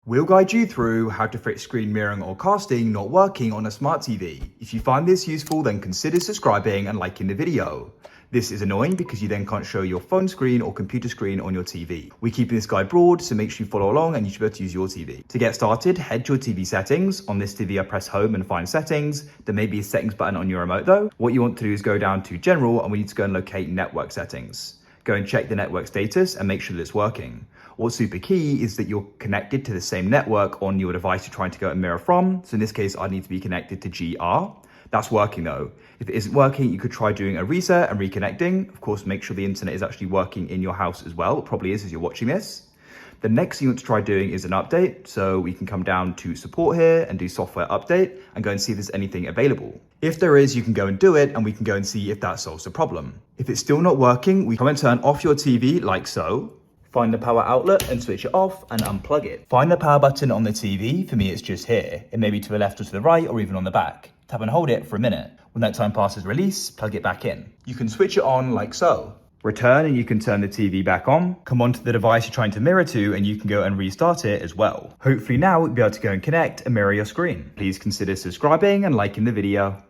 We'll guide you through how to fix screen mirroring or casting not working on a smart TV. If you find this useful, then consider subscribing and liking the video. This is annoying because you then can't show your phone screen or computer screen on your TV. We're keeping this guide broad, so make sure you follow along and you should be able to use your TV. To get started, head to your TV settings. On this TV, I press home and find settings. There may be a settings button on your remote though. What you want to do is go down to general and we need to go and locate network settings. Go and check the network status and make sure that it's working. What's super key is that you're connected to the same network on your device you're trying to go and mirror from. So in this case, I need to be connected to GR. That's working though. If it isn't working, you could try doing a reset and reconnecting. Of course, make sure the internet is actually working in your house as well. It probably is as you're watching this. The next thing you want to try doing is an update. So we can come down to support here and do software update and go and see if there's anything available. If there is, you can go and do it and we can go and see if that solves the problem. If it's still not working, we come and turn off your TV like so. Find the power outlet and switch it off and unplug it. Find the power button on the TV. For me, it's just here. It may be to the left or to the right or even on the back. Tap and hold it for a minute. When that time passes, release, plug it back in. You can switch it on like so. Return and you can turn the TV back on. Come onto the device you're trying to mirror to and you can go and restart it as well. Hopefully now we'll be able to go and connect and mirror your screen. Please consider subscribing and liking the video.